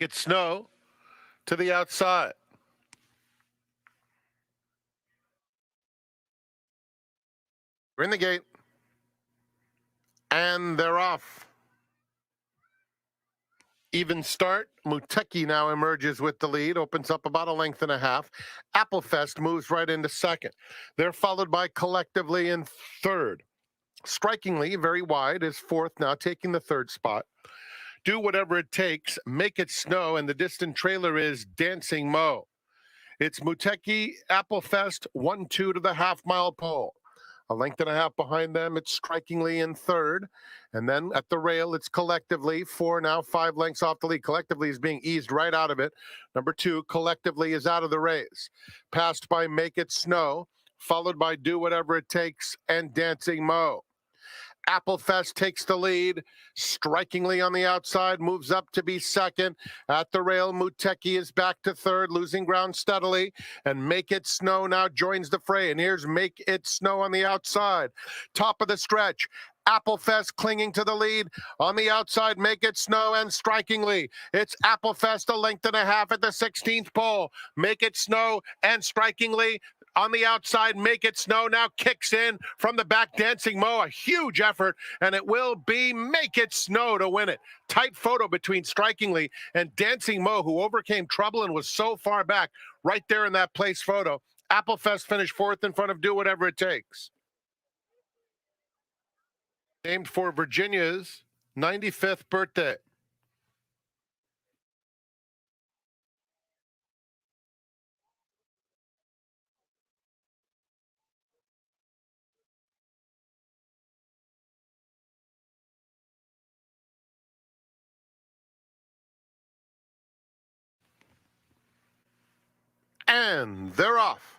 It's Snow to the outside. We're in the gate. And they're off. Even start. Muteki now emerges with the lead, opens up about a length and a half. Applefest moves right into second. They're followed by Collectively in third. Strikingly, very wide, is fourth now, taking the third spot. Do Whatever It Takes, Make It Snow, and the distant trailer is Dancing Mo. It's Muteki, Applefest, 1-2 to the half-mile pole. A length and a half behind them, it's Strikingly in third. And then at the rail, it's Collectively, 5 lengths off the lead. Collectively is being eased right out of it. Number 2, Collectively is out of the race. Passed by Make It Snow, followed by Do Whatever It Takes and Dancing Mo. Applefest takes the lead. Strikingly on the outside, moves up to be second. At the rail, Muteki is back to third, losing ground steadily. And Make It Snow now joins the fray. And here's Make It Snow on the outside. Top of the stretch. Applefest clinging to the lead. On the outside, Make It Snow and Strikingly. It's Applefest a length and a half at the 16th pole. Make It Snow and Strikingly on the outside. Make It Snow now kicks in from the back. Dancing Mo, a huge effort, and it will be Make It Snow to win it. Tight photo between Strikingly and Dancing Mo, who overcame trouble and was so far back right there in that place photo. Applefest finished fourth in front of Do Whatever It Takes. Named for Virginia's 95th birthday. And they're off.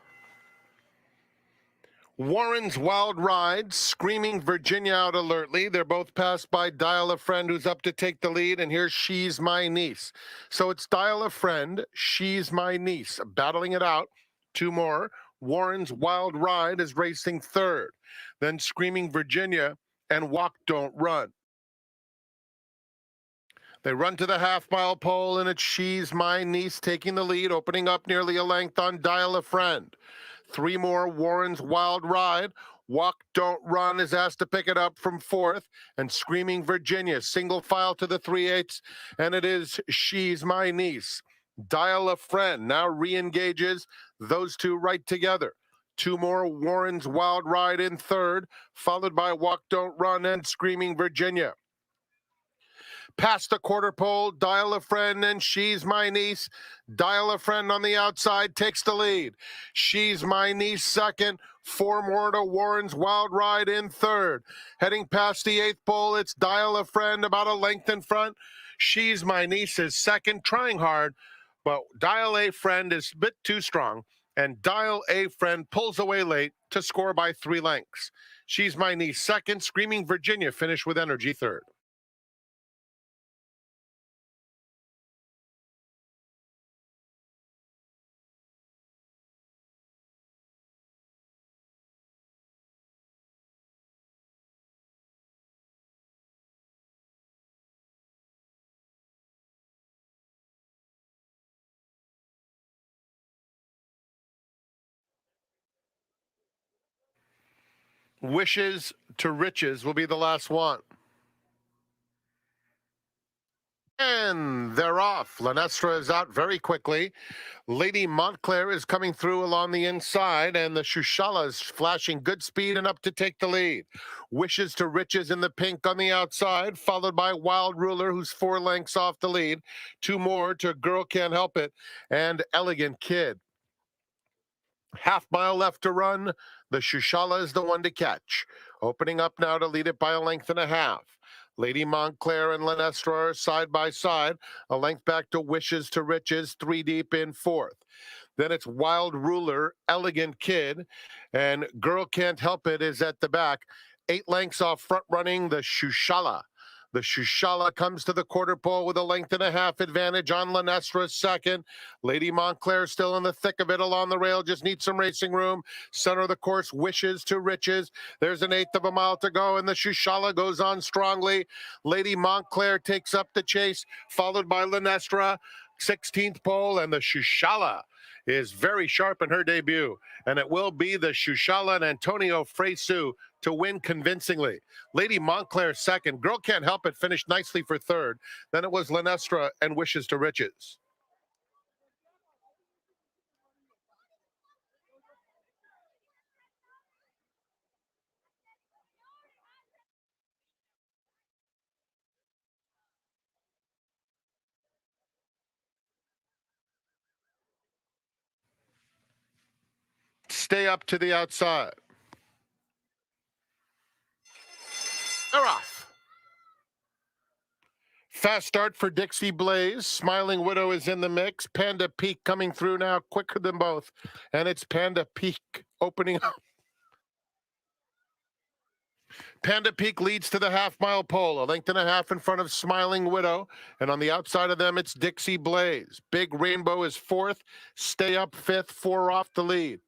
Warren's Wild Ride, Screaming Virginia out alertly. They're both passed by Dial a Friend, who's up to take the lead, and here's She's My Niece. So it's Dial a Friend, She's My Niece, battling it out. 2 more. Warren's Wild Ride is racing third. Then Screaming Virginia and Walk Don't Run. They run to the half-mile pole, and it's She's My Niece taking the lead, opening up nearly a length on Dial a Friend. 3 more, Warren's Wild Ride. Walk Don't Run is asked to pick it up from fourth. And Screaming Virginia, single file to the 3/8, and it is She's My Niece. Dial a Friend now re-engages those two right together. 2 more, Warren's Wild Ride in third, followed by Walk Don't Run and Screaming Virginia. Past the quarter pole, Dial a Friend and She's My Niece. Dial a Friend on the outside takes the lead. She's My Niece second. 4 more to Warren's Wild Ride in third. Heading past the 8th pole, it's Dial a Friend about a length in front. She's My Niece is second, trying hard, but Dial a Friend is a bit too strong, and Dial a Friend pulls away late to score by 3 lengths. She's My Niece second. Screaming Virginia finished with energy third. Wishes to Riches will be the last one. And they're off. Lenestra is out very quickly. Lady Montclair is coming through along the inside, and the Shushala is flashing good speed and up to take the lead. Wishes to Riches in the pink on the outside, followed by Wild Ruler, who's 4 lengths off the lead. 2 more to Girl Can't Help It and Elegant Kid. Half-mile left to run. The Shushala is the one to catch. Opening up now to lead it by a length and a half. Lady Montclair and Lenestra are side by side. A length back to Wishes to Riches, 3 deep in fourth. Then it's Wild Ruler, Elegant Kid, and Girl Can't Help It is at the back. 8 lengths off front running the Shushala. The Shushala comes to the quarter pole with a length and a half advantage on Lenestra second. Lady Montclair still in the thick of it along the rail, just needs some racing room. Center of the course, Wishes to Riches. There's an eighth of a mile to go, and the Shushala goes on strongly. Lady Montclair takes up the chase, followed by Lenestra. 16th pole, and the Shushala is very sharp in her debut. And it will be the Shushala and Antonio Fresu to win convincingly. Lady Montclair second. Girl Can't Help It finished nicely for third. Then it was Lenestra and Wishes to Riches. Stay up to the outside. They're off. Fast start for Dixie Blaze. Smiling Widow is in the mix. Panda Peak coming through now quicker than both. And it's Panda Peak opening up. Panda Peak leads to the half-mile pole, a length and a half in front of Smiling Widow. And on the outside of them, it's Dixie Blaze. Big Rainbow is fourth. Stay Up fifth, 4 off the lead.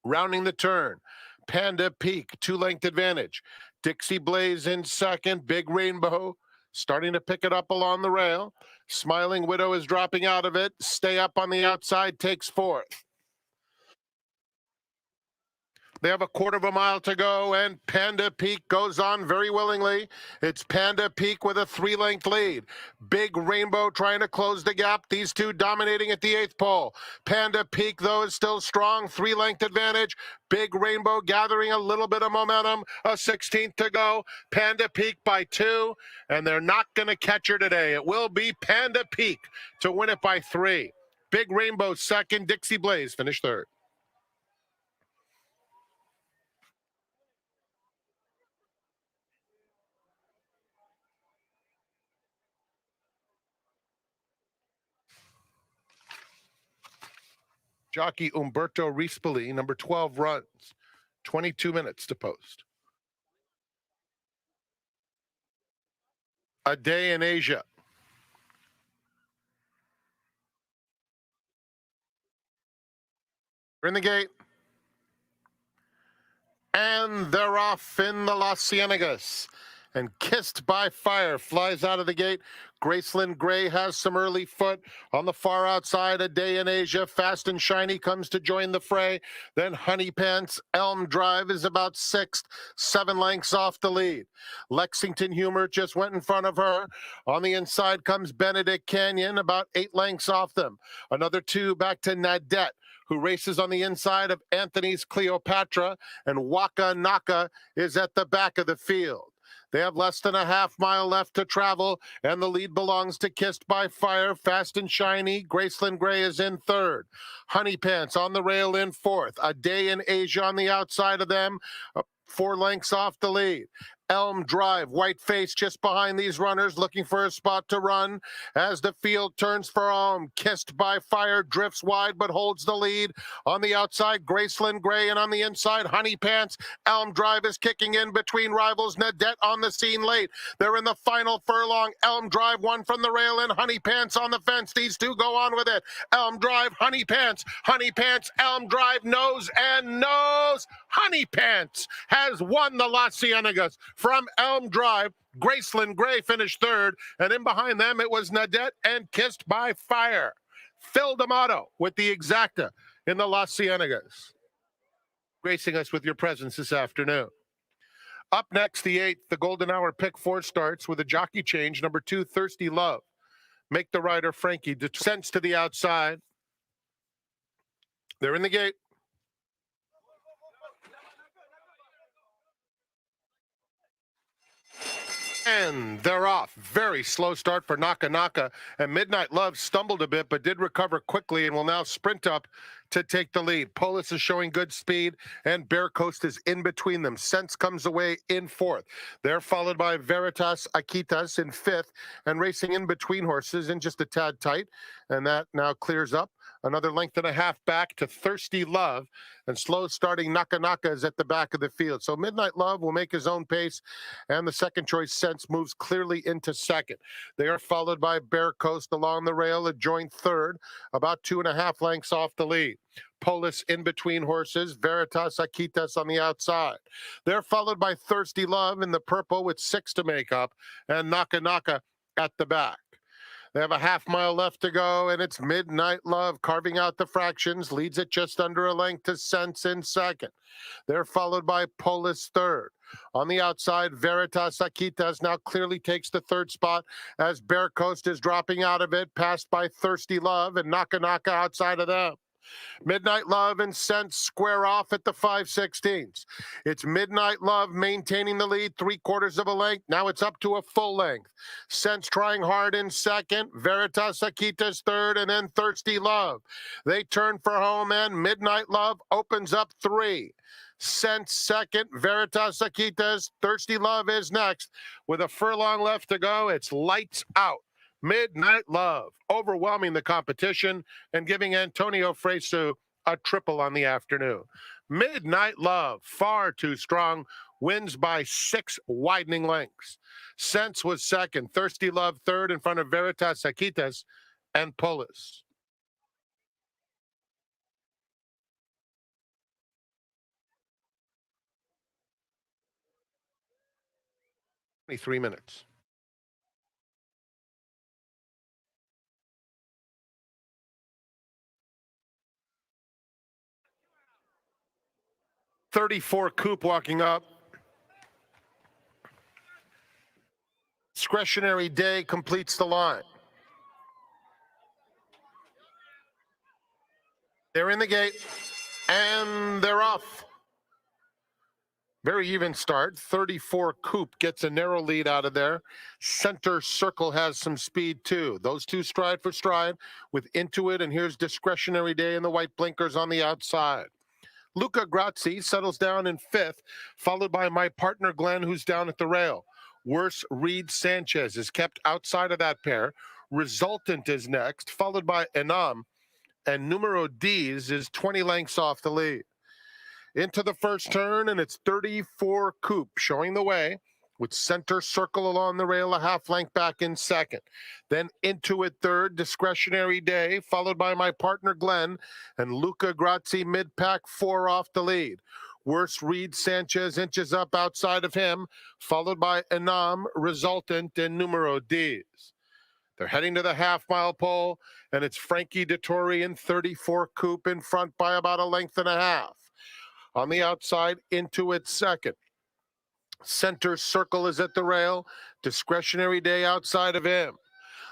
Rounding the turn, Panda Peak, 2-length advantage. Dixie Blaze in second. Big Rainbow starting to pick it up along the rail. Smiling Widow is dropping out of it. Stay Up on the outside takes fourth. They have a quarter of a mile to go, and Panda Peak goes on very willingly. It's Panda Peak with a 3-length lead. Big Rainbow trying to close the gap. These two dominating at the 8th pole. Panda Peak, though, is still strong. 3-length advantage. Big Rainbow gathering a little bit of momentum. A 16th to go. Panda Peak by 2, and they're not going to catch her today. It will be Panda Peak to win it by 3. Big Rainbow second. Dixie Blaze finished third. Jockey Umberto Rispoli, number 12, runs 22 minutes to post. A Day in Asia. We're in the gate. And they're off in the Las Ciénegas. And Kissed by Fire flies out of the gate. Graceland Gray has some early foot. On the far outside, A Day in Asia. Fast and Shiny comes to join the fray. Then Honey Pants, Elm Drive is about 6th, 7 lengths off the lead. Lexington Humor just went in front of her. On the inside comes Benedict Canyon, about 8 lengths off them. Another 2 back to Nadette, who races on the inside of Anthony's Cleopatra, and Waka Naka is at the back of the field. They have less than a half-mile left to travel, and the lead belongs to Kissed by Fire, Fast and Shiny. Graceland Gray is in third. Honey Pants on the rail in fourth. A Day in Asia on the outside of them, 4 lengths off the lead. Elm Drive, White Face just behind these runners, looking for a spot to run. As the field turns for home, Kissed by Fire drifts wide but holds the lead. On the outside, Graceland Gray, and on the inside, Honey Pants. Elm Drive is kicking in between rivals. Nadette on the scene late. They're in the final furlong. Elm Drive won from the rail, and Honey Pants on the fence. These two go on with it. Elm Drive, Honey Pants, Elm Drive, nose and nose. Honey Pants has won the Las Ciénegas. From Elm Drive, Graceland Gray finished third, and in behind them it was Nadette and Kissed by Fire. Phil D'Amato with the exacta in the Las Ciénegas, gracing us with your presence this afternoon. Up next, the 8th, the Golden Hour Pick 4 starts with a jockey change. Number 2, Thirsty Love. Make the rider Frankie descends to the outside. They're in the gate. And they're off. Very slow start for Naka Naka. And Midnight Love stumbled a bit, but did recover quickly and will now sprint up to take the lead. Polis is showing good speed, and Bear Coast is in between them. Sense comes away in fourth. They're followed by Veritas Akitas in fifth, and racing in between horses and just a tad tight, and that now clears up. Another length and a half back to Thirsty Love, and slow starting Naka Naka is at the back of the field. So Midnight Love will make his own pace, and the second choice Sense moves clearly into second. They are followed by Bear Coast along the rail, a joint third, about 2.5 lengths off the lead. Polis in between horses, Veritas Akitas on the outside. They're followed by Thirsty Love in the purple with 6 to make up, and Naka Naka at the back. They have a half-mile left to go, and it's Midnight Love carving out the fractions, leads it just under a length to Sense in second. They're followed by Polis third. On the outside, Veritas Akitas now clearly takes the third spot as Bear Coast is dropping out of it, passed by Thirsty Love and Naka Naka outside of them. Midnight Love and Sense square off at the 5/16. It's Midnight Love maintaining the lead, 3/4 of a length. Now it's up to a full length. Sense trying hard in second, Veritas Akitas third, and then Thirsty Love. They turn for home, and Midnight Love opens up 3. Sense second, Veritas Akitas, Thirsty Love is next. With a furlong left to go, it's lights out. Midnight Love overwhelming the competition and giving Antonio Fresu a triple on the afternoon. Midnight Love, far too strong, wins by 6 widening lengths. Sense was second, Thirsty Love third in front of Veritas Akitas and Polis. Three minutes. .34 coupe walking up. Discretionary Day completes the line. They're in the gate, and they're off. Very even start. 34 coupe gets a narrow lead out of there. Center Circle has some speed too. Those two stride for stride with Intuit, and here's Discretionary Day in the white blinkers on the outside. Luca Grazzi settles down in fifth, followed by My Partner Glenn, who's down at the rail. Worse, Reed Sanchez is kept outside of that pair. Resultant is next, followed by Enam, and Numero D's is 20 lengths off the lead. Into the first turn, and it's 34 coupe showing the way with Center Circle along the rail, a half length back in second. Then Intuit third, Discretionary Day, followed by My Partner Glenn, and Luca Grazzi mid-pack 4 off the lead. Worse, Reed Sanchez inches up outside of him, followed by Enam, Resultant, and Numero D's. They're heading to the half-mile pole, and it's Frankie Dettori in 34 coupe in front by about a length and a half. On the outside, Intuit second. Center Circle is at the rail. Discretionary Day outside of him.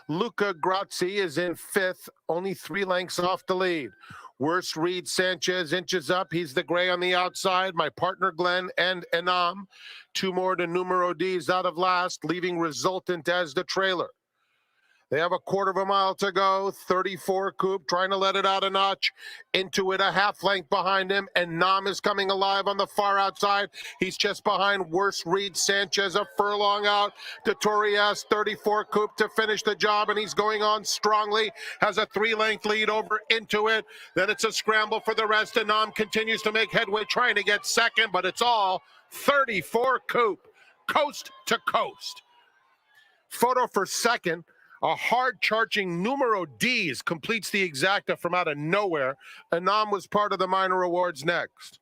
Luca Grazzi is in fifth, only 3 lengths off the lead. Worse, Reed Sanchez inches up. He's the gray on the outside. My Partner Glenn and Enam. 2 more to Numero D's out of last, leaving Resultant as the trailer. They have a 1/4 mile to go. 34 coupe trying to let it out a notch. Intuit a half length behind him, and Nam is coming alive on the far outside. He's just behind Worse Reed Sanchez, a furlong out. Dettori has 34 coupe to finish the job, and he's going on strongly. Has a 3-length lead over Intuit. Then it's a scramble for the rest, and Nam continues to make headway trying to get second, but it's all 34 coupe, coast to coast. Photo for second. A hard-charging Numero D's completes the exacta from out of nowhere. Enam was part of the minor awards next.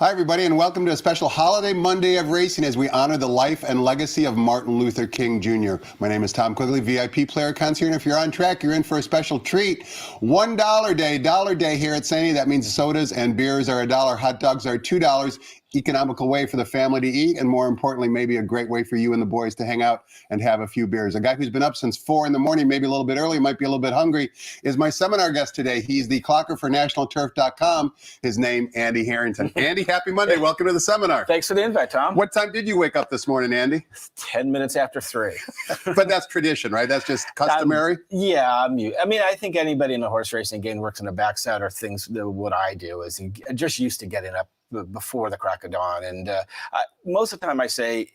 Hi, everybody, and welcome to a special holiday Monday of racing as we honor the life and legacy of Martin Luther King Jr. My name is Tom Quigley, VIP player concierge, and if you're on track, you're in for a special treat. $1 day here at Sandy. That means sodas and beers are $1, hot dogs are $2. Economical way for the family to eat, and more importantly, maybe a great way for you and the boys to hang out and have a few beers. A guy who's been up since 4 in the morning, maybe a little bit early, might be a little bit hungry, is my seminar guest today. He's the clocker for NationalTurf.com. His name, Andy Harrington. Andy, happy Monday. Welcome to the seminar. Thanks for the invite, Tom. What time did you wake up this morning, Andy? 10 minutes after 3. But that's tradition, right? That's just customary? I mean, I think anybody in the horse racing game works on the backside or things. What I do is just used to getting up before the crack of dawn. And most of the time I say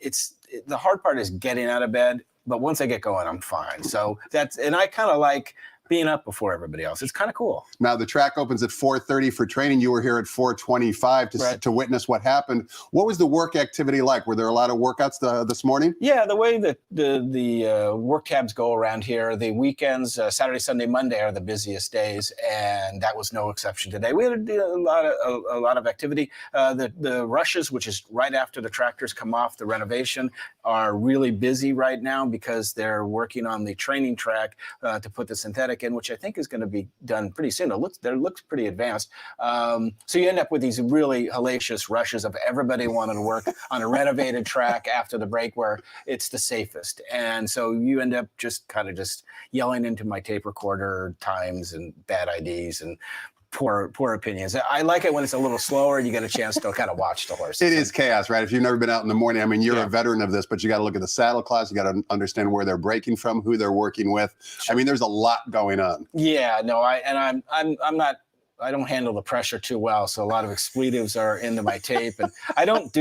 the hard part is getting out of bed. But once I get going, I'm fine. So and I kind of like being up before everybody else. It's kind of cool. Now, the track opens at 4:30 for training. You were here at 4:25 to witness what happened. What was the work activity like? Were there a lot of workouts this morning? Yeah, the way that the work cabs go around here, the weekends, Saturday, Sunday, Monday are the busiest days, and that was no exception today. We had a lot of activity. The rushes, which is right after the tractors come off the renovation, are really busy right now because they're working on the training track to put the synthetic in, which I think is going to be done pretty soon. It looks pretty advanced. So you end up with these really hellacious rushes of everybody wanting to work on a renovated track after the break where it's the safest. And so you end up just yelling into my tape recorder times and bad IDs and poor opinions. I like it when it's a little slower and you get a chance to kind of watch the horses. It is chaos, right? If you've never been out in the morning, I mean, you're a veteran of this, but you got to look at the saddle class. You got to understand where they're breaking from, who they're working with. Sure. I mean, there's a lot going on. Yeah, no, I'm not. I don't handle the pressure too well, so a lot of expletives are into my tape, and I don't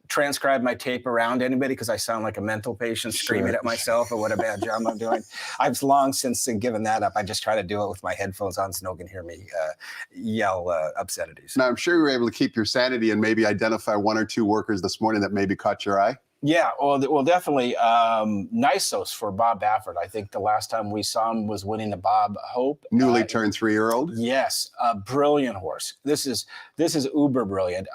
transcribe my tape around anybody because I sound like a mental patient screaming at myself or what a bad job I'm doing. I've long since given that up. I just try to do it with my headphones on so no one can hear me yell obscenities. Now, I'm sure you were able to keep your sanity and maybe identify 1 or 2 workers this morning that maybe caught your eye. Yeah, well, definitely. Nisos for Bob Baffert. I think the last time we saw him was winning the Bob Hope. Newly turned 3-year-old. Yes, a brilliant horse. This is uber brilliant.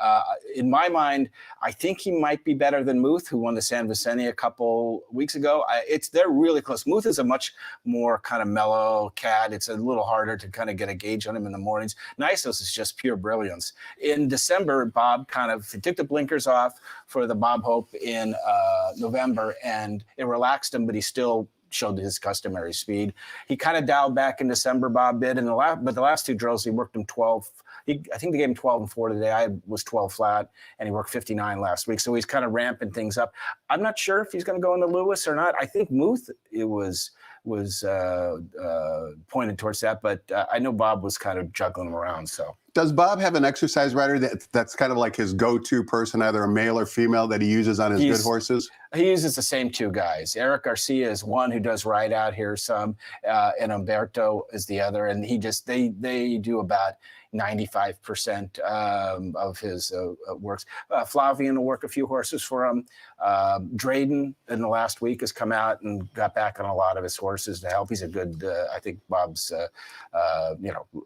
In my mind, I think he might be better than Muth, who won the San Vicente a couple weeks ago. They're really close. Muth is a much more kind of mellow cat. It's a little harder to kind of get a gauge on him in the mornings. Nisos is just pure brilliance. In December, Bob he took the blinkers off for the Bob Hope in November, and it relaxed him, but he still showed his customary speed. He kind of dialed back in December, Bob did, but the last 2 drills, he worked him 12. I think they gave him 12 and 4 today. I was 12 flat, and he worked 59 last week. So he's kind of ramping things up. I'm not sure if he's going to go into Lewis or not. I think Muth was pointed towards that, but I know Bob was kind of juggling him around. So does Bob have an exercise rider that's kind of like his go-to person, either a male or female, that he uses on his good horses? He uses the same 2 guys. Eric Garcia is one who does ride out here some, and Umberto is the other. And they do about 95% of his works. Flavian will work a few horses for him. Drayden in the last week has come out and got back on a lot of his horses to help. He's a good, I think Bob's,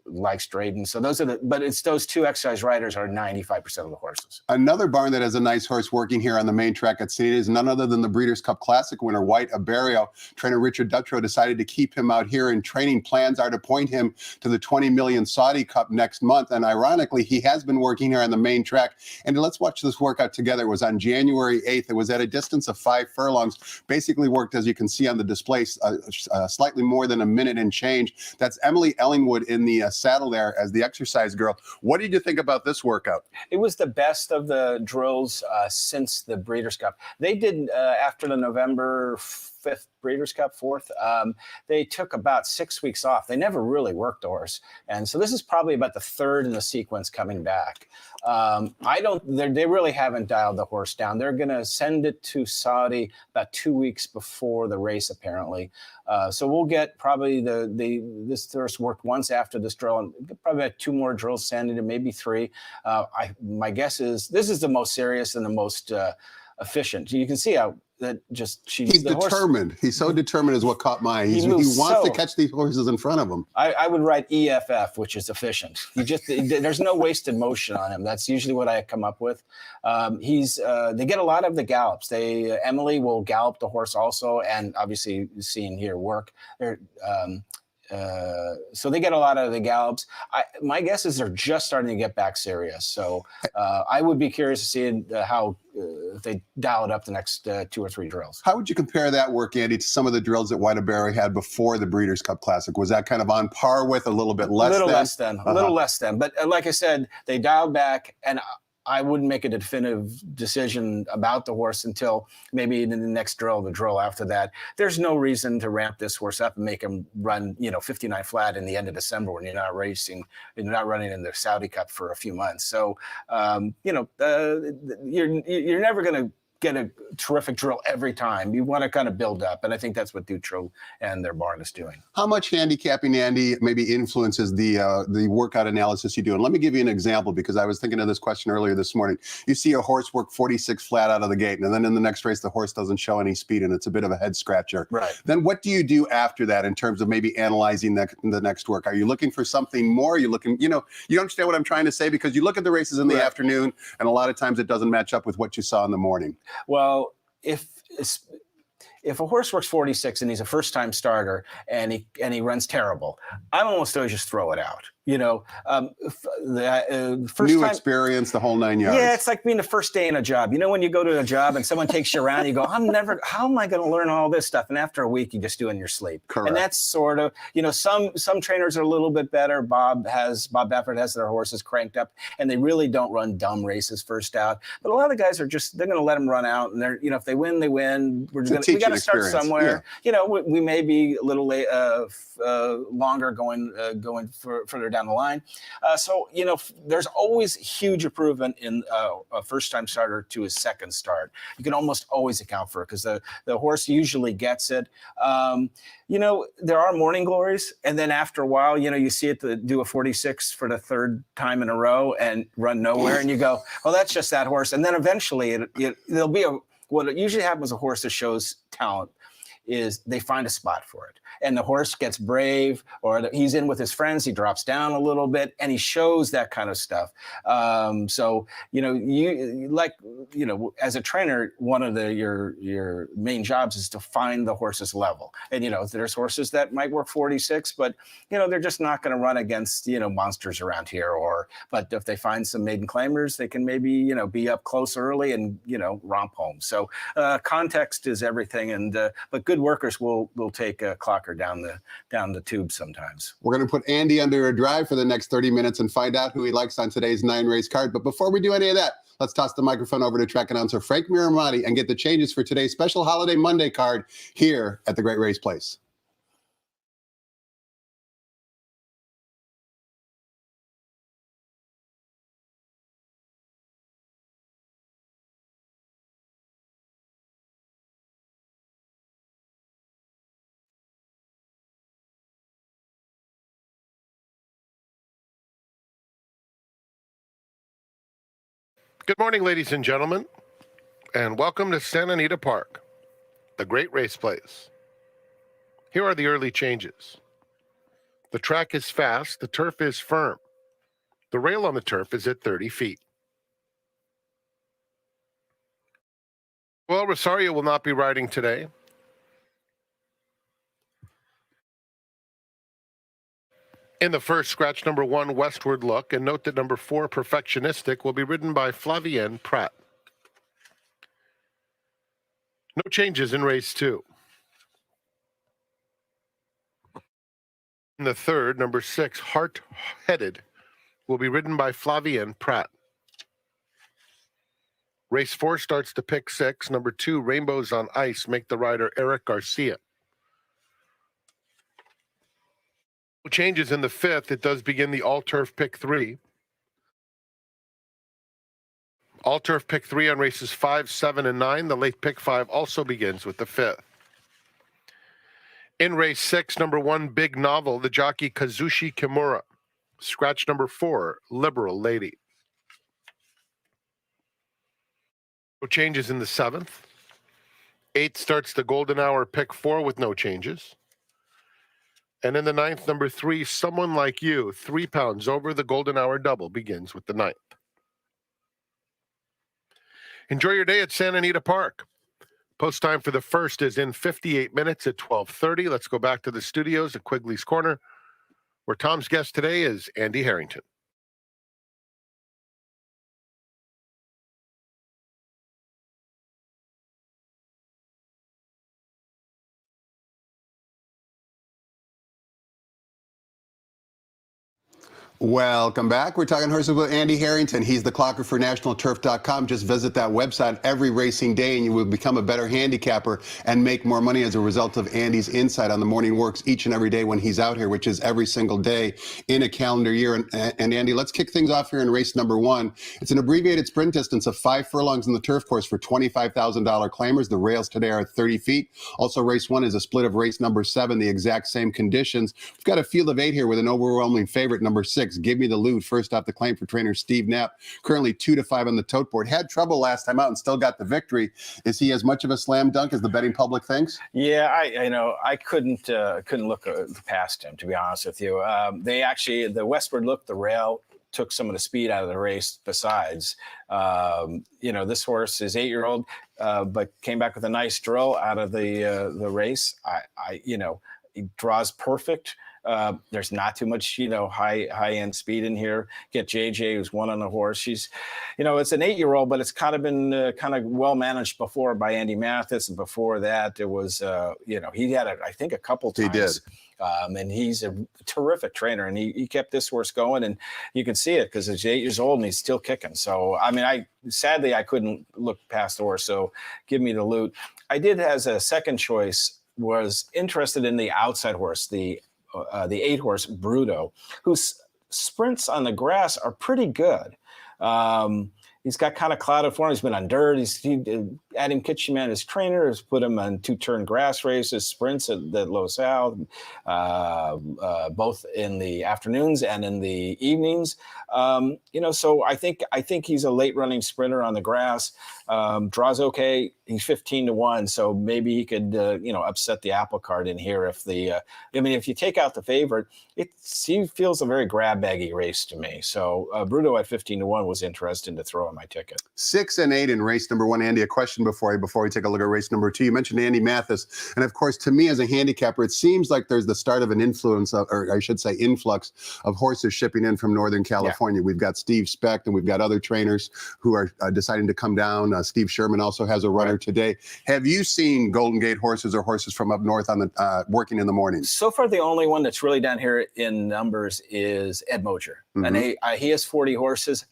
likes Drayden. So but it's those 2 exercise riders are 95% of the horses. Another barn that has a nice horse working here on the main track at Sandy is none other than the Breeders' Cup Classic winner, White Abarrio. Trainer Richard Dutrow decided to keep him out here, and training plans are to point him to the 20 million Saudi Cup next month. And ironically, he has been working here on the main track. And let's watch this workout together. It was on January 8th. It was at a distance of 5 furlongs. Basically worked, as you can see on the display, slightly more than a minute and change. That's Emily Ellingwood in the saddle there as the exercise girl. What did you think about this workout? It was the best of the drills since the Breeders' Cup. They did, after the November 5th Breeders' Cup, 4th, they took about 6 weeks off. They never really worked the horse. And so this is probably about the 3rd in the sequence coming back. They really haven't dialed the horse down. They're going to send it to Saudi about 2 weeks before the race, apparently. So we'll get probably this horse worked once after this drill, and probably about 2 more drills sent it, maybe 3. My guess is this is the most serious and the most efficient. You can see how that just He's the horse. determined. He's so determined is what caught my eye. He moves wants to so- catch these horses in front of him. I would write EFF, which is efficient. There's no wasted motion on him. That's usually what I come up with. They get a lot of the gallops. Emily will gallop the horse also, and obviously seeing here work. So they get a lot of the gallops. My guess is they're just starting to get back serious. So I would be curious to see how if they dial it up the next 2 or 3 drills. How would you compare that work, Andy, to some of the drills that Whiteberry had before the Breeders' Cup Classic? Was that kind of on par with, a little bit less than? A little less than. But like I said, they dialed back, and I wouldn't make a definitive decision about the horse until maybe in the next drill, the drill after that. There's no reason to ramp this horse up and make him run, 59 flat in the end of December when you're not racing, you're not running in the Saudi Cup for a few months. So, you're never going to get a terrific drill every time. You want to kind of build up, and I think that's what Dutro and their barn is doing. How much handicapping, Andy, maybe influences the workout analysis you do? And let me give you an example, because I was thinking of this question earlier this morning. You see a horse work 46 flat out of the gate, and then in the next race, the horse doesn't show any speed, and it's a bit of a head scratcher. Right. Then what do you do after that in terms of maybe analyzing the next work? Are you looking for something more? Are you looking, you understand what I'm trying to say? Because you look at the races in the afternoon, and a lot of times it doesn't match up with what you saw in the morning. Well, if a horse works 46 and he's a first-time starter and he runs terrible, I'm almost always just throw it out. First New time, experience, the whole 9 yards. Yeah, it's like being the first day in a job. When you go to a job and someone takes you around, you go, how am I going to learn all this stuff? And after a week, you just do it in your sleep. Correct. And that's sort of, some trainers are a little bit better. Bob Baffert has their horses cranked up, and they really don't run dumb races first out. But a lot of the guys they're going to let them run out, and they're, if they win, they win. We got to start somewhere. Yeah. We may be a little longer going further down the line. There's always huge improvement in a first-time starter to his second start. You can almost always account for it because the horse usually gets it. There are morning glories, and then after a while, you see it do a 46 for the third time in a row and run nowhere, and you go, "Oh, that's just that horse." And then eventually, there'll be what usually happens with a horse that shows talent is they find a spot for it. And the horse gets brave, or he's in with his friends, he drops down a little bit, and he shows that kind of stuff. As a trainer, one of your main jobs is to find the horse's level. And, there's horses that might work 46, but, they're just not going to run against, monsters around here. But if they find some maiden claimers, they can maybe, be up close early and, romp home. So context is everything. But good workers will take a clocker down the tube sometimes. We're going to put Andy under a drive for the next 30 minutes and find out who he likes on today's 9-race card. But before we do any of that, let's toss the microphone over to track announcer Frank Miramati and get the changes for today's special Holiday Monday card here at the Great Race Place. Good morning, ladies and gentlemen, and welcome to Santa Anita Park, the Great Race Place. Here are the early changes. The track is fast, the turf is firm. The rail on the turf is at 30 feet. Well, Rosario will not be riding today. In the first, scratch number 1, Westward Look, and note that number 4, Perfectionistic, will be ridden by Flavienne Pratt. No changes in race 2. In the third, number 6, Heart-Headed, will be ridden by Flavienne Pratt. Race 4 starts to pick 6. Number 2, Rainbows on Ice, make the rider Eric Garcia. No changes in the 5th. It does begin the all-turf pick 3. All-turf pick 3 on races 5, 7, and 9. The late pick 5 also begins with the 5th. In race 6, number 1, Big Novel, the jockey Kazushi Kimura. Scratch number 4, Liberal Lady. No changes in the 7th. 8 starts the golden hour, pick 4 with no changes. And in the 9th, number 3, Someone Like You, 3 pounds over the golden hour double, begins with the 9th. Enjoy your day at Santa Anita Park. Post time for the first is in 58 minutes at 12:30. Let's go back to the studios at Quigley's Corner, where Tom's guest today is Andy Harrington. Welcome back. We're talking horses with Andy Harrington. He's the clocker for NationalTurf.com. Just visit that website every racing day and you will become a better handicapper and make more money as a result of Andy's insight on the morning works each and every day when he's out here, which is every single day in a calendar year. And Andy, let's kick things off here in race number 1. It's an abbreviated sprint distance of 5 furlongs in the turf course for $25,000 claimers. The rails today are 30 feet. Also, race 1 is a split of race number 7, the exact same conditions. We've got a field of 8 here with an overwhelming favorite, number 6. Give Me the Loot, first off the claim for trainer Steve Knapp, currently 2-5 on the tote board. Had trouble last time out and still got the victory. Is he as much of a slam dunk as the betting public thinks? Yeah, I couldn't look past him, to be honest with you. The Westward Look, the rail took some of the speed out of the race. Besides, this horse is 8-year-old, but came back with a nice drill out of the race. He draws perfect. There's not too much, high-end speed in here. Get JJ, who's won on the horse. She's, it's an 8-year-old, but it's kind of been kind of well managed before by Andy Mathis. And before that, it was, he had it, I think, a couple times. He did. And he's a terrific trainer, and he kept this horse going, and you can see it because he's 8 years old and he's still kicking. So, sadly, I couldn't look past the horse. So Give Me the Loot. I did, as a second choice, was interested in the outside horse, the 8-horse Bruto, whose sprints on the grass are pretty good. He's got kind of clouded form. He's been on dirt. Adam Kitchenman, his trainer, has put him on 2-turn grass races, sprints at the Los Al, both in the afternoons and in the evenings. So I think he's a late running sprinter on the grass. Draws okay. He's 15-1, so maybe he could upset the apple cart in here. If you take out the favorite, he feels a very grab baggy race to me. So Bruto at 15-1 was interesting to throw on my ticket. 6 and 8 in race number 1. Andy, a question before we take a look at race number 2. You mentioned Andy Mathis, and of course, to me as a handicapper, it seems like there's the start of an influx of horses shipping in from Northern California. Yeah. We've got Steve Specht, and we've got other trainers who are deciding to come down. Steve Sherman also has a runner today. Have you seen Golden Gate horses or horses from up north on the working in the mornings? So far, the only one that's really down here in numbers is Ed Moger, and he has 40 horses.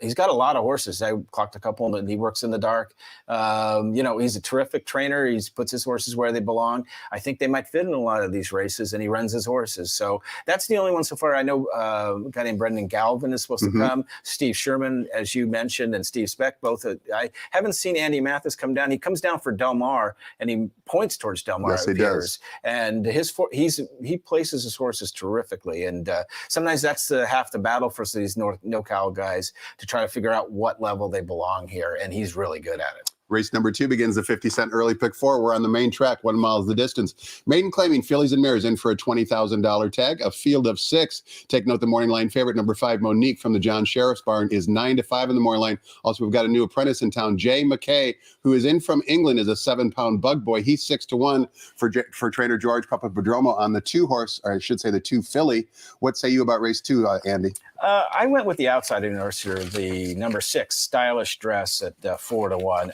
He's got a lot of horses. I clocked a couple, and he works in the dark. He's a terrific trainer. He puts his horses where they belong. I think they might fit in a lot of these races, and he runs his horses. So that's the only one so far. I know a guy named Brendan Galvin is supposed to come. Steve Sherman, as you mentioned, and Steve Specht, both. I haven't seen Andy Mathis come down. He comes down for Del Mar, and he points towards Del Mar. Yes, he does. And he places his horses terrifically. And sometimes that's half the battle for these NorCal guys, to try to figure out what level they belong here, and he's really good at it. Race number 2 begins the 50-cent early pick 4. We're on the main track. 1 mile is the distance. Maiden claiming fillies and mares in for a $20,000 tag. A field of 6. Take note, the morning line favorite, number 5, Monique from the John Sheriff's Barn, is 9-5 in the morning line. Also, we've got a new apprentice in town, Jay McKay, who is in from England, is a 7-pound bug boy. He's 6-1 for trainer George Papadromo on the 2-horse, or I should say the 2 filly. What say you about race 2, Andy? I went with the outside nurser, the number 6, Stylish Dress, at 4-1.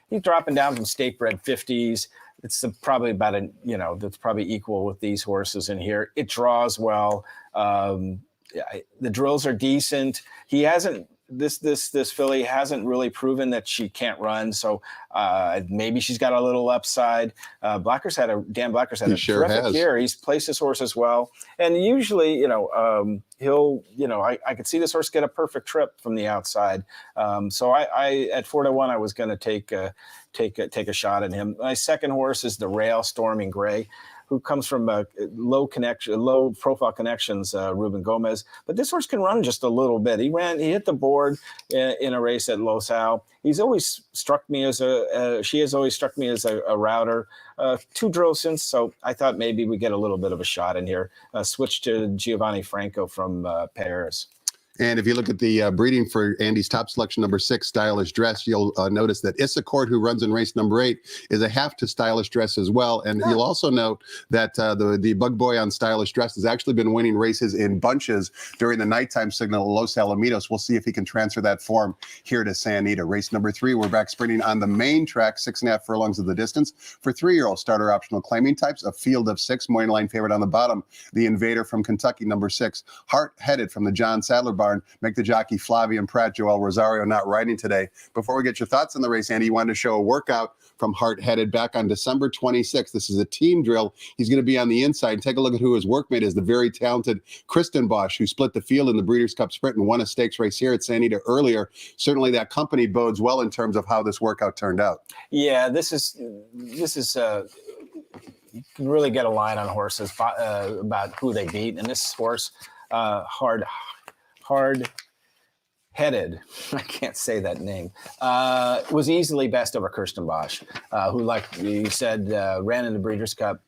He's dropping down from state bred 50s. It's probably about that's probably equal with these horses in here. It draws well. The drills are decent. He hasn't. This filly hasn't really proven that she can't run, so maybe she's got a little upside. Dan Blacker's had a terrific year. He's placed his horses well, and usually, he'll, I could see this horse get a perfect trip from the outside. So I at 4-1, I was going to take a shot at him. My second horse is the Rail Storming Gray, who comes from low profile connections, Ruben Gomez. But this horse can run just a little bit. He hit the board in a race at Los Al. She's always struck me as a router. 2 drills since, so I thought maybe we get a little bit of a shot in here. Switch to Giovanni Franco from Paris. And if you look at the breeding for Andy's top selection, number 6, Stylish Dress, you'll notice that Issachort, who runs in race number 8, is a half to Stylish Dress as well. And you'll also note that the bug boy on Stylish Dress has actually been winning races in bunches during the nighttime signal at Los Alamitos. We'll see if he can transfer that form here to San Anita. Race number 3, we're back sprinting on the main track, 6.5 furlongs of the distance for 3-year-old starter optional claiming types. A field of 6, morning line favorite on the bottom, the Invader from Kentucky, number 6, Heart Headed from the John Sadler Barn. Make the jockey Flavian Pratt, Joel Rosario not riding today. Before we get your thoughts on the race, Andy, you wanted to show a workout from Heart Headed back on December 26th. This is a team drill. He's going to be on the inside. Take a look at who his workmate is, the very talented Kristen Bosch, who split the field in the Breeders' Cup Sprint and won a stakes race here at San Anita earlier. Certainly that company bodes well in terms of how this workout turned out. Yeah, this is you can really get a line on horses about who they beat. And this horse, hard-headed, I can't say that name, was easily best over Kirsten Bosch, who, like you said, ran in the Breeders' Cup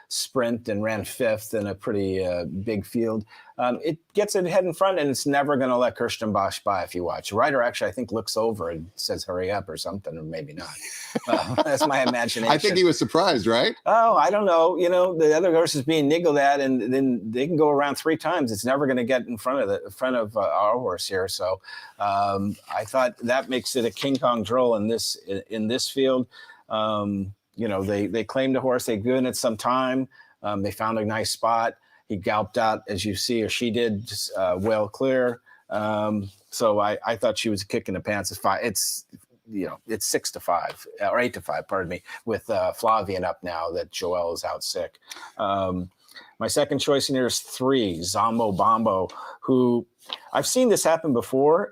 Sprint and ran 5th in a pretty big field. It gets it head in front, and it's never going to let Kirsten Bosch by if you watch. The rider actually, I think, looks over and says, hurry up or something, or maybe not. That's my imagination. I think he was surprised, right? Oh, I don't know. You know, the other horse is being niggled at, and then they can go around 3 times. It's never going to get in front of our horse here. So I thought that makes it a King Kong drill in this field. You know, they claimed the horse. They've given it some time. They found a nice spot. He galloped out, as you see, or she did, just well clear. So I thought she was a kick in the pants. It's 6-5 or 8-5, pardon me, with Flavian up now that Joel is out sick. My second choice in here is 3, Zombo Bombo, who I've seen this happen before.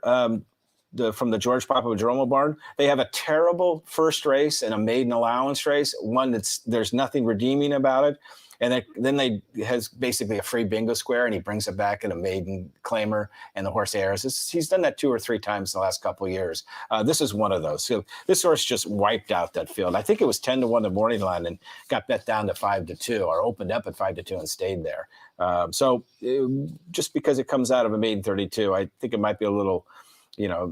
From the George Papadromo barn, they have a terrible first race and a maiden allowance race, one there's nothing redeeming about it. And then they has basically a free bingo square, and he brings it back in a maiden claimer, and the horse airs. He's done that 2 or 3 times in the last couple of years. This is one of those. So this horse just wiped out that field. I think it was 10-1 the morning line and got bet down to 5-2, or opened up at 5-2 and stayed there. Just because it comes out of a maiden 32, I think it might be a little,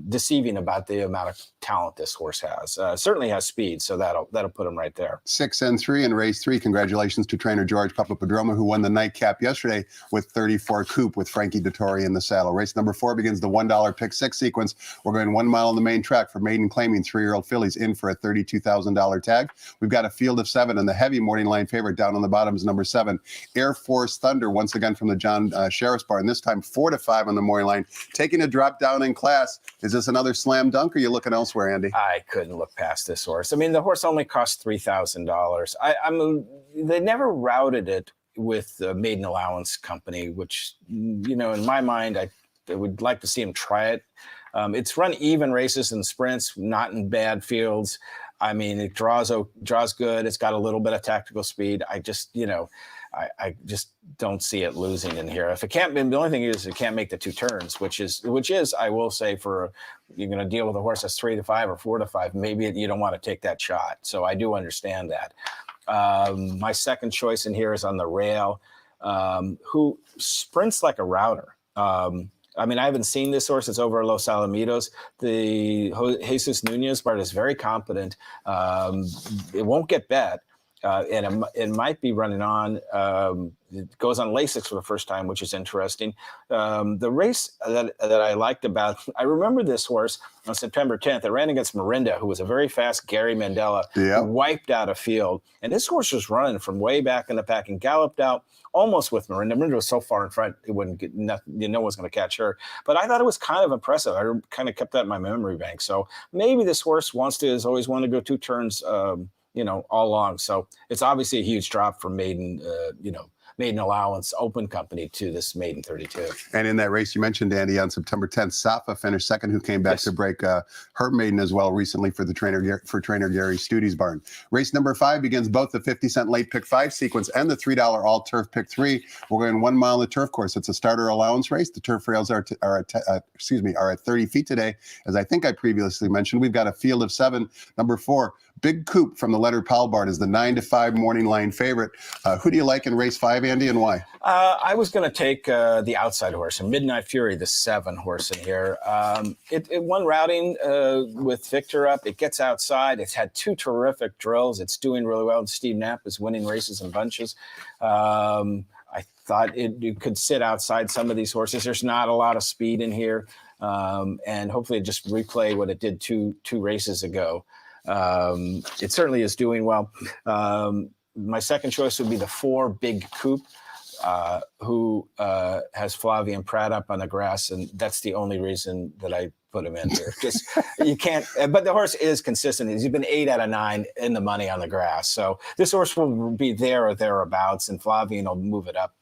deceiving about the amount of talent this horse has. Certainly has speed, so that'll put him right there. 6 and 3 in race 3. Congratulations to trainer George Papadromo, who won the nightcap yesterday with 34 Coupe with Frankie Dettori in the saddle. Race number 4 begins the $1 pick 6 sequence. We're going 1 mile on the main track for maiden claiming 3-year-old fillies in for a $32,000 tag. We've got a field of 7, and the heavy morning line favorite down on the bottom is number 7, Air Force Thunder, once again from the John Sheriff's Barn, this time 4-5 on the morning line, taking a drop down in class. Is this another slam dunk, or are you looking elsewhere, Andy? I couldn't look past this horse. I mean, the horse only cost $3,000. They never routed it with the maiden allowance company, which, in my mind, I would like to see him try it. It's run even races and sprints, not in bad fields. I mean, it draws good. It's got a little bit of tactical speed. I just don't see it losing in here. If it can't, the only thing is it can't make the 2 turns, which is I will say, you're going to deal with a horse that's 3-5 or 4-5. Maybe you don't want to take that shot. So I do understand that. My second choice in here is on the rail, who sprints like a router. I haven't seen this horse. It's over Los Alamitos. The Jesus Nunez part is very competent. It won't get bet. And it might be running on. It goes on Lasix for the first time, which is interesting. The race that I liked I remember this horse on September 10th. It ran against Mirinda, who was a very fast Gary Mandela, who wiped out a field. And this horse was running from way back in the pack and galloped out almost with Mirinda. Mirinda was so far in front, it wouldn't get nothing, no one's going to catch her. But I thought it was kind of impressive. I kind of kept that in my memory bank. So maybe this horse has always wanted to go 2 turns, all along. So it's obviously a huge drop for maiden, maiden allowance open company to this maiden 32. And in that race you mentioned, Andy, on September 10th, Safa finished second, who came back Yes. to break her maiden as well recently for the trainer Gary Studi's barn. Race number 5 begins both the 50-cent late pick 5 sequence and the $3 all turf pick 3. We're going 1 mile on the turf course. It's a starter allowance race. The turf rails are at 30 feet today. As I think I previously mentioned, we've got a field of 7. Number 4, Big Coop from the Leonard Powell barn is the 9-5 morning line favorite. Who do you like in race 5, Andy, and why? I was going to take the outside horse, and Midnight Fury, the 7 horse in here. It won routing with Victor up. It gets outside. It's had 2 terrific drills. It's doing really well. Steve Knapp is winning races in bunches. I thought it could sit outside some of these horses. There's not a lot of speed in here, and hopefully it just replay what it did two races ago. It certainly is doing well. My second choice would be the 4 Big Coop, who has Flavian Pratt up on the grass, and that's the only reason that I put him in here. Just you can't. But the horse is consistent. He's been 8 out of 9 in the money on the grass, so this horse will be there or thereabouts, and Flavian will move it up,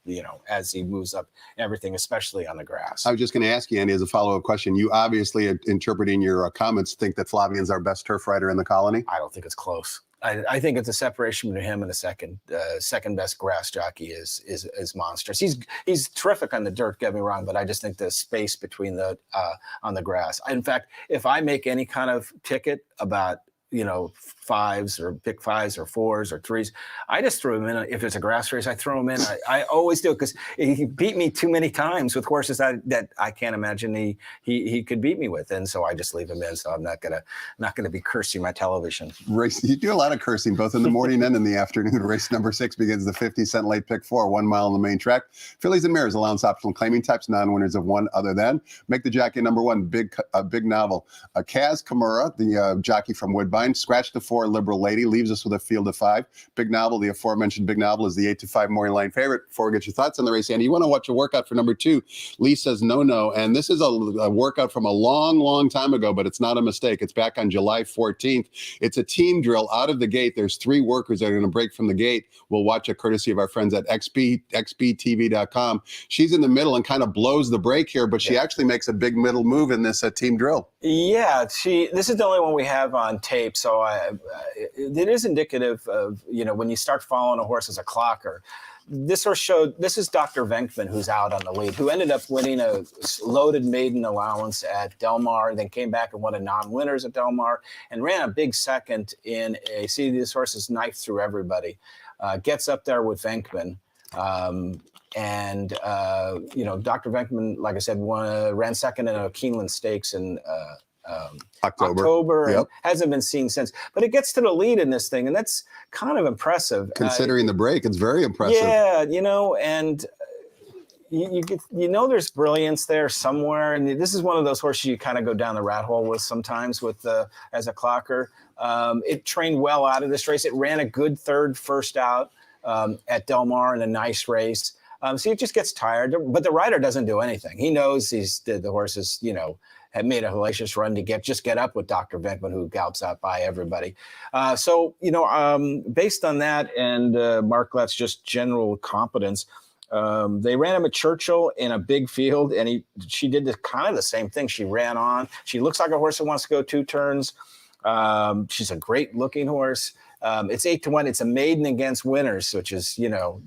as he moves up everything, especially on the grass. I was just going to ask you, Andy, as a follow-up question. You obviously, interpreting your comments, think that Flavian's our best turf rider in the colony? I don't think it's close. I think it's a separation between him and the second best grass jockey is monstrous. He's terrific on the dirt, get me wrong, but I just think the space between the on the grass. In fact, if I make any kind of ticket about 5s or pick 5s or 4s or 3s, I just throw him in. If it's a grass race, I throw him in. I always do, because he beat me too many times with horses that I can't imagine he could beat me with, and so I just leave him in. So I'm not gonna be cursing my television. You do a lot of cursing, both in the morning and in the afternoon. Race number 6 begins the 50-cent late pick 4, 1 mile on the main track. Fillies and Mares, allowance optional claiming types, non-winners of 1 other than. Make the jockey number 1, Big Novel. Kaz Kimura, the jockey from Woodbine, scratched the 4 Liberal Lady, leaves us with a field of 5. Big Novel, the aforementioned Big Novel, is the 8-5 morning line favorite. Before we get your thoughts on the race, Andy, you want to watch a workout for number 2. Lee says no, and this is a workout from a long time ago, but it's not a mistake. It's back on July 14th. It's a team drill out of the gate. There's 3 workers that are going to break from the gate. We'll watch it courtesy of our friends at xbtv.com. She's in the middle and kind of blows the break here, but she actually makes a big middle move in this team drill. Yeah, this is the only one we have on tape, so it is indicative of, when you start following a horse as a clocker. This is Dr. Venkman, who's out on the lead, who ended up winning a loaded maiden allowance at Del Mar, then came back and won a non-winners at Del Mar, and ran a big second in this horse is knifed through everybody. Gets up there with Venkman. Dr. Venkman, like I said, ran second in a Keeneland Stakes in October. Yep. And hasn't been seen since. But it gets to the lead in this thing, and that's kind of impressive. Considering the break, it's very impressive. Yeah, and there's brilliance there somewhere, and this is one of those horses you kind of go down the rat hole with sometimes as a clocker. It trained well out of this race. It ran a good first out at Del Mar in a nice race. So it just gets tired, but the rider doesn't do anything. He knows the horses, had made a hellacious run to get up with Dr. Venkman, who gallops out by everybody. Based on that and Mark Lett's just general competence, they ran him at Churchill in a big field, and she did kind of the same thing. She ran on. She looks like a horse that wants to go 2 turns. She's a great looking horse. It's 8-1. It's a maiden against winners, which is,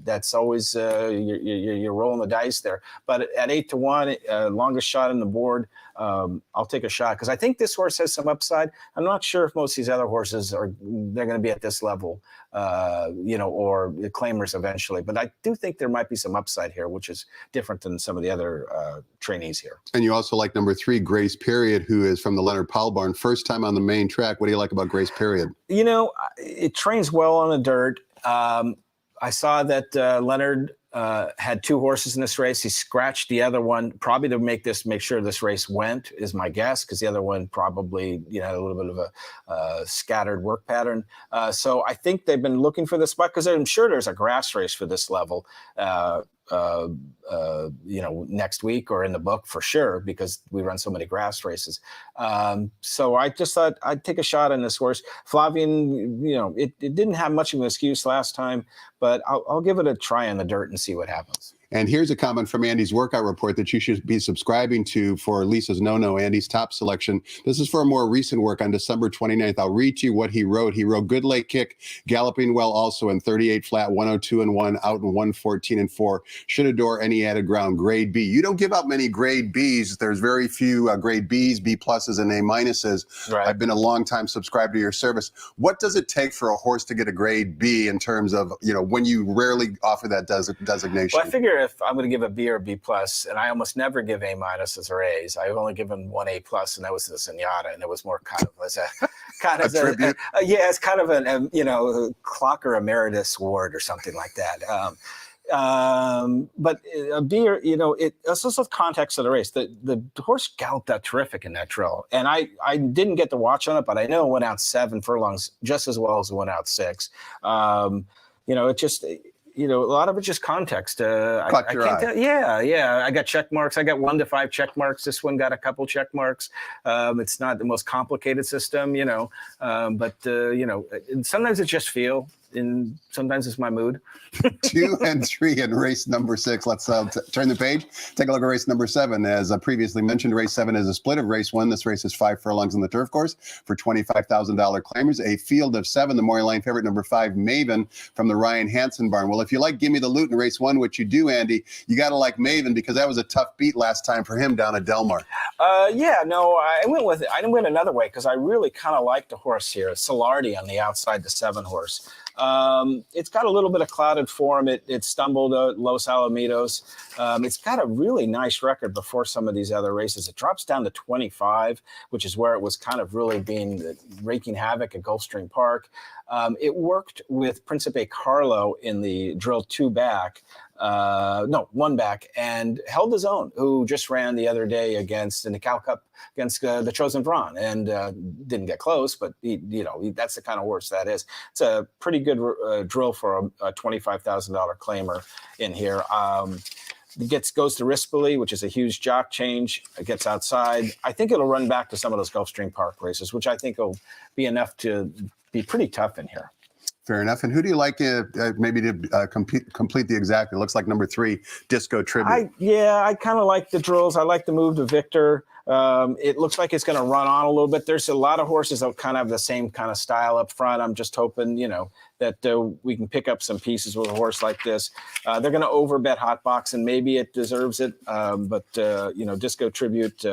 that's always you're rolling the dice there. But at 8-1, longest shot on the board, I'll take a shot because I think this horse has some upside. I'm not sure if most of these other horses they're going to be at this level, or the claimers eventually. But I do think there might be some upside here, which is different than some of the other trainees here. And you also like number 3, Grace Period, who is from the Leonard Powell barn. First time on the main track. What do you like about Grace Period? It trains well on the dirt. I saw that Leonard had 2 horses in this race. He scratched the other one, probably to make sure this race went, is my guess, because the other one probably had a little bit of a scattered work pattern. So I think they've been looking for this spot because I'm sure there's a grass race for this level next week or in the book for sure, because we run so many grass races. So I just thought I'd take a shot on this horse. Flavian, it didn't have much of an excuse last time, but I'll give it a try in the dirt and see what happens. And here's a comment from Andy's workout report that you should be subscribing to for Lisa's No-No, Andy's top selection. This is for a more recent work on December 29th. I'll read to you what he wrote. He wrote, good late kick, galloping well also in 38 flat, 102 and 1, out in 114 and 4. Should adore any added ground, grade B. You don't give out many grade Bs. There's very few grade Bs, B pluses, and A minuses. Right. I've been a long time subscriber to your service. What does it take for a horse to get a grade B in terms of, when you rarely offer that designation? Well, I figure if I'm going to give a B or B plus, and I almost never give A minuses or A's. I've only given one A plus, and that was the Zenyatta, and it was more kind of as a tribute. It's kind of a Clocker Emeritus Award or something like that. But a B, it's also the context of the race. The horse galloped out terrific in that drill, and I didn't get to watch on it, but I know it went out 7 furlongs just as well as it went out 6. It just. A lot of it's just context. I can't tell. Yeah. I got check marks. I got 1 to 5 check marks. This one got a couple check marks. It's not the most complicated system, but sometimes it's just feel, and sometimes it's my mood. 2 and 3 in race number 6. Let's turn the page. Take a look at race number 7. As previously mentioned, race 7 is a split of race 1. This race is 5 furlongs on the turf course for $25,000 claimers. A field of 7. The Maury Line favorite, number 5, Maven, from the Ryan Hansen barn. Well, if you like Gimme the Loot in race 1, which you do, Andy, you got to like Maven, because that was a tough beat last time for him down at Delmar. I went with it. I went another way because I really kind of like the horse here. Solardi on the outside, the 7 horse. It's got a little bit of clouded form. It stumbled at Los Alamitos. It's got a really nice record before some of these other races. It drops down to 25, which is where it was kind of really wreaking havoc at Gulfstream Park. It worked with Principe Carlo in the drill 2 back. 1 back, and held his own, who just ran the other day in the Cal Cup against the Chosen Vron, and didn't get close, but that's the kind of horse that is. It's a pretty good drill for a $25,000 claimer in here. It goes to Rispoli, which is a huge jock change. It gets outside. I think it'll run back to some of those Gulfstream Park races, which I think will be enough to be pretty tough in here. Fair enough. And who do you like maybe to complete the exact? It looks like number 3, Disco Tribute. I kind of like the drills. I like the move to Victor. It looks like it's going to run on a little bit. There's a lot of horses that kind of have the same kind of style up front. I'm just hoping, that we can pick up some pieces with a horse like this. They're going to overbet Hotbox, and maybe it deserves it. But Disco Tribute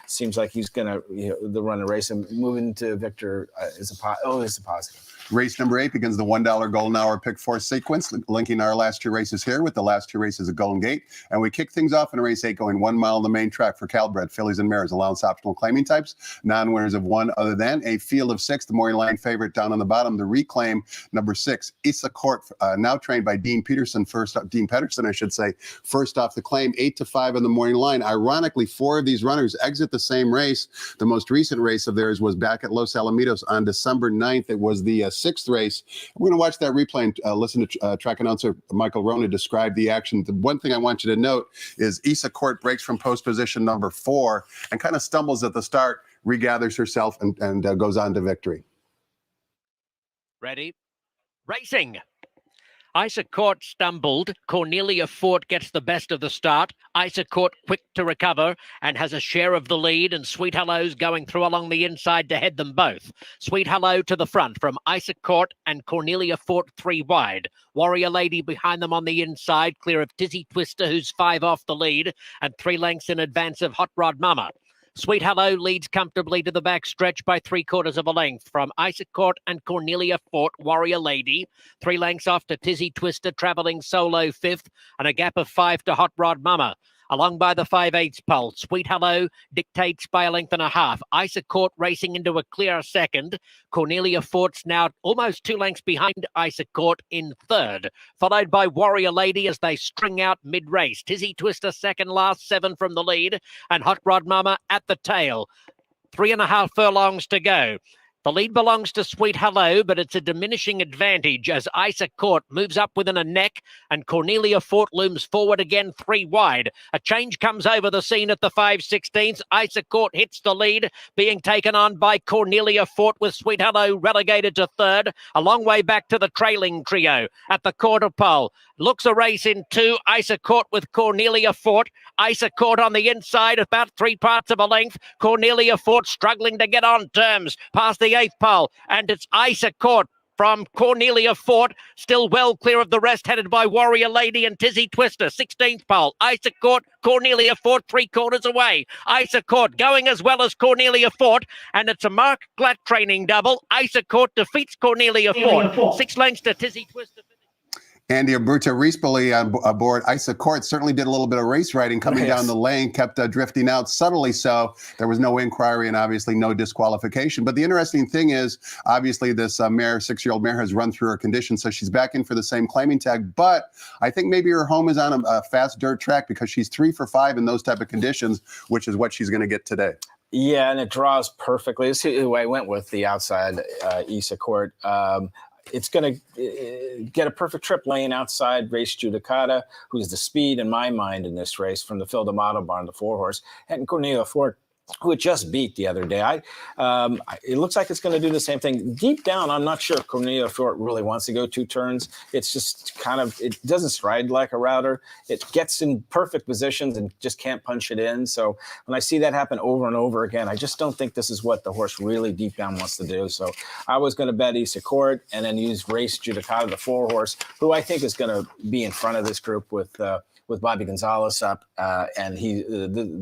seems like he's going to run a race, and moving to Victor is a positive. Race number 8 begins the $1 Golden Hour Pick 4 sequence, linking our last 2 races here with the last 2 races at Golden Gate. And we kick things off in race 8, going 1 mile on the main track for Calbred, fillies and mares, allowance optional claiming types, non-winners of 1 other than. A field of 6, the Maury Line favorite down on the bottom, the Reclaim, number 6, Issa Court, now trained by Dean Pedersen, first off the claim, 8 to 5 on the Maury Line. Ironically, 4 of these runners exit the same race. The most recent race of theirs was back at Los Alamitos on December 9th. It was the 6th race. We're going to watch that replay and listen to track announcer Michael Rona describe the action. The one thing I want you to note is Issa Court breaks from post position number 4 and kind of stumbles at the start, regathers herself, and goes on to victory. Ready? Racing. Isa Court stumbled. Cornelia Fort gets the best of the start. Isa Court quick to recover and has a share of the lead, and Sweet Hello's going through along the inside to head them both. Sweet Hello to the front from Isa Court and Cornelia Fort 3 wide. Warrior Lady behind them on the inside, clear of Tizzy Twister, who's 5 off the lead, and 3 lengths in advance of Hot Rod Mama. Sweet Hello leads comfortably to the back stretch by 3/4 of a length from Isa Court and Cornelia Fort, Warrior Lady. 3 lengths off to Tizzy Twister, travelling solo 5th, and a gap of 5 to Hot Rod Mama. Along by the 5/8 pole, Sweet Hello dictates by a length and a half. Isa Court racing into a clear second. Cornelia Fort's now almost 2 lengths behind Isa Court in 3rd, followed by Warrior Lady as they string out mid-race. Tizzy Twister second last, 7 from the lead, and Hot Rod Mama at the tail. 3.5 furlongs to go. The lead belongs to Sweet Hello, but it's a diminishing advantage as Isa Court moves up within a neck and Cornelia Fort looms forward again 3 wide. A change comes over the scene at the 5/16. Isa Court hits the lead, being taken on by Cornelia Fort with Sweet Hello relegated to 3rd. A long way back to the trailing trio at the quarter pole. Looks a race in 2. Isa Court with Cornelia Fort. Isa Court on the inside, about 3 parts of a length. Cornelia Fort struggling to get on terms past the 8th pole, and it's Isa Court from Cornelia Fort, still well clear of the rest, headed by Warrior Lady and Tizzy Twister. 16th pole, Isa Court, Cornelia Fort, 3 quarters away. Isa Court going as well as Cornelia Fort, and it's a Mark Glatt training double. Isa Court defeats Cornelia Fort. 6 lengths to Tizzy Twister. Andy Alberto Rispoli aboard Isa Court certainly did a little bit of race riding coming down the lane, kept drifting out subtly, so there was no inquiry and obviously no disqualification. But the interesting thing is, obviously this mare, 6-year-old mare, has run through her condition, so she's back in for the same claiming tag. But I think maybe her home is on a fast dirt track because she's 3 for 5 in those type of conditions, which is what she's going to get today. Yeah, and it draws perfectly. This is who I went with, the outside Isa Court. It's going to get a perfect trip laying outside Race Judicata, who's the speed in my mind in this race from the Phil D'Amato barn, the 4-horse, and Cornelia Fort, who it just beat the other day. It looks like it's going to do the same thing. Deep down, I'm not sure if Cornelia Fort really wants to go 2 turns. It's just kind of, it doesn't stride like a router. It gets in perfect positions and just can't punch it in. So when I see that happen over and over again, I just don't think this is what the horse really deep down wants to do. So I was going to bet Isa Court and then use Race Judicata, the 4-horse, who I think is going to be in front of this group with Bobby Gonzalez up, and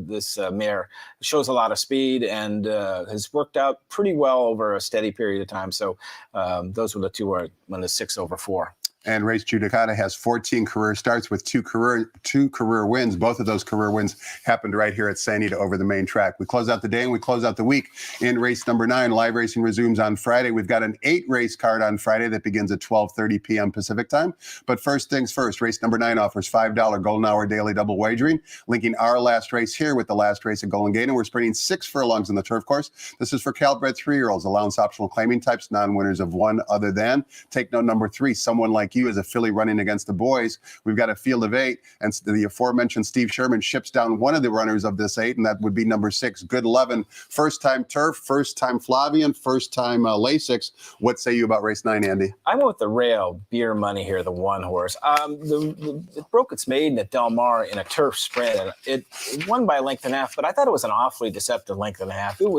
this mare shows a lot of speed and has worked out pretty well over a steady period of time. So those were the 2 when the 6 over 4. And Race Judicata has 14 career starts with two career wins. Both of those career wins happened right here at San Anita over the main track. We close out the day and we close out the week in race number 9. Live racing resumes on Friday. We've got an 8-race card on Friday that begins at 12:30 p.m. Pacific time. But first things first, race number 9 offers $5 golden hour daily double wagering, linking our last race here with the last race at Golden Gate. And we're spreading 6 furlongs in the turf course. This is for Calbred 3-year-olds, allowance optional claiming types, non-winners of 1 other than. Take note number 3, someone like you as a filly running against the boys. We've got a field of 8, and the aforementioned Steve Sherman ships down one of the runners of this 8, and that would be number 6, Good Lovin'. First time turf, first time Flavian, first time Lasix. What say you about race 9, Andy? I went with the rail beer money here, the 1-horse. It broke its maiden at Del Mar in a turf sprint. It won by a length and a half, but I thought it was an awfully deceptive length and a half. It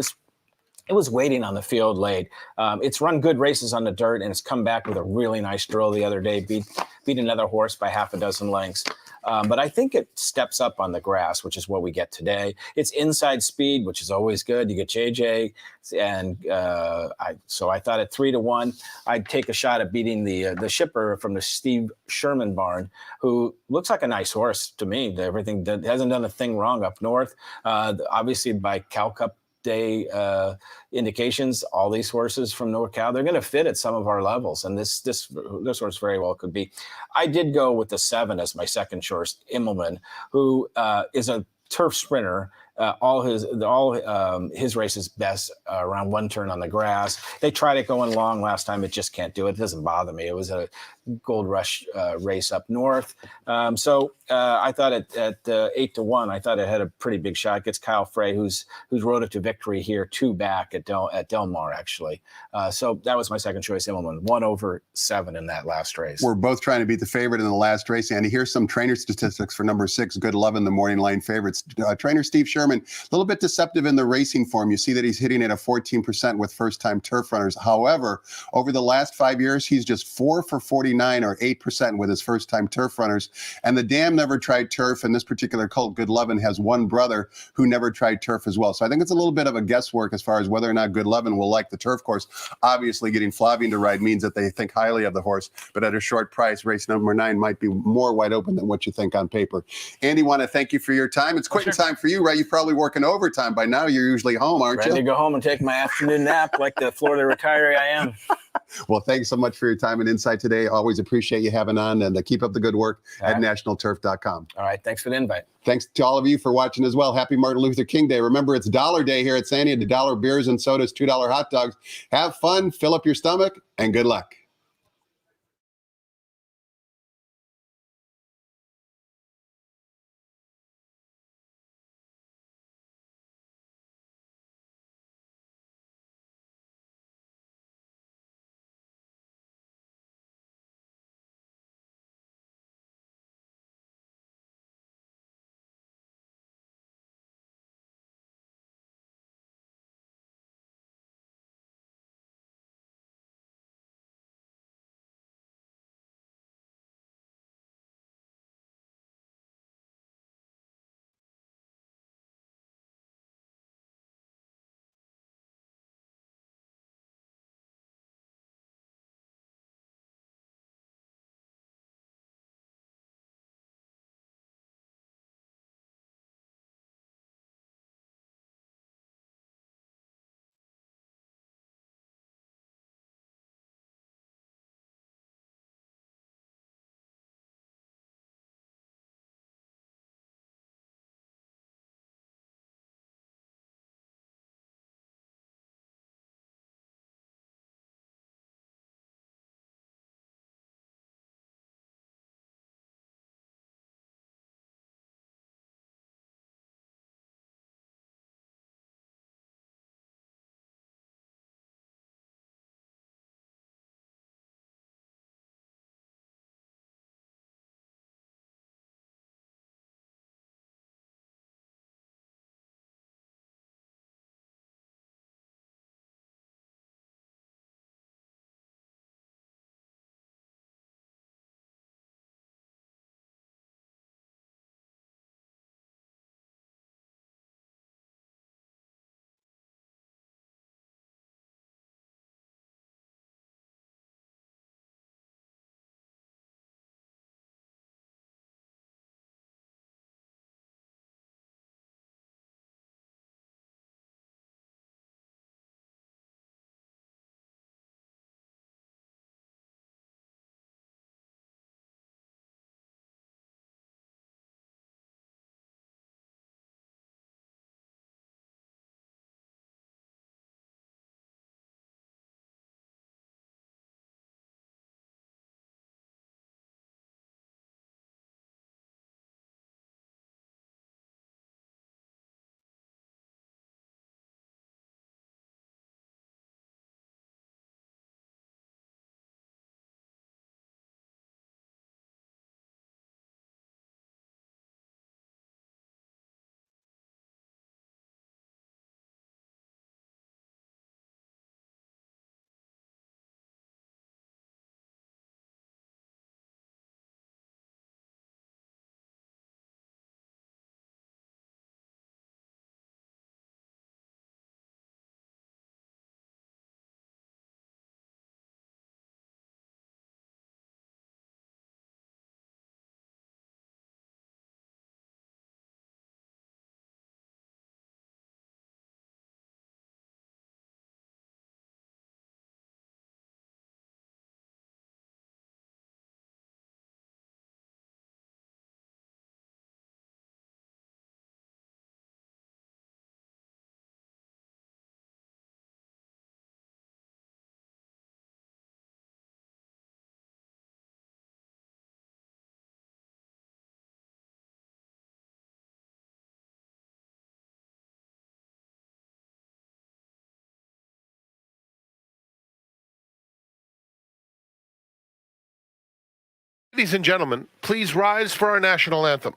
was waiting on the field late. It's run good races on the dirt, and it's come back with a really nice drill the other day, beat another horse by half a dozen lengths. But I think it steps up on the grass, which is what we get today. It's inside speed, which is always good. You get JJ, and so I thought at 3-1, I'd take a shot at beating the shipper from the Steve Sherman barn, who looks like a nice horse to me. Everything that hasn't done a thing wrong up north. Obviously, by Cal Cup Day indications, all these horses from NorCal, they're going to fit at some of our levels, and this horse very well could be. I did go with the 7 as my second choice, Immelman, who is a turf sprinter. All his races best around 1 turn on the grass. They tried it going long last time. It just can't do it. It doesn't bother me. It was a Gold Rush race up north. So I thought at 8-1, I thought it had a pretty big shot. Gets Kyle Frey, who's rode it to victory here, 2 back at Del Mar, actually. So that was my second choice, Immelman, 1 over 7 in that last race. We're both trying to beat the favorite in the last race, Andy. Here's some trainer statistics for number 6, Good Lovin', the morning line favorites. Trainer Steve Sherman, a little bit deceptive in the racing form. You see that he's hitting at a 14% with first-time turf runners. However, over the last 5 years, he's just 4 for 49 or 8% with his first-time turf runners. And the dam never tried turf, and this particular colt, Good Lovin', has one brother who never tried turf as well. So I think it's a little bit of a guesswork as far as whether or not Good Lovin' will like the turf course. Obviously, getting Flavian to ride means that they think highly of the horse, but at a short price, race number 9 might be more wide open than what you think on paper. Andy, want to thank you for your time. It's quitting time for you, right? You're probably working overtime by now. You're usually home, aren't you? Ready to go home and take my afternoon nap like the Florida retiree I am. Well, thanks so much for your time and insight today. Always appreciate you having on, and keep up the good work at nationalturf.com. All right. Thanks for the invite. Thanks to all of you for watching as well. Happy Martin Luther King Day. Remember, it's Dollar Day here at Sandy. The $1 beers and sodas, $2 hot dogs. Have fun, fill up your stomach, and good luck. Ladies and gentlemen, please rise for our national anthem.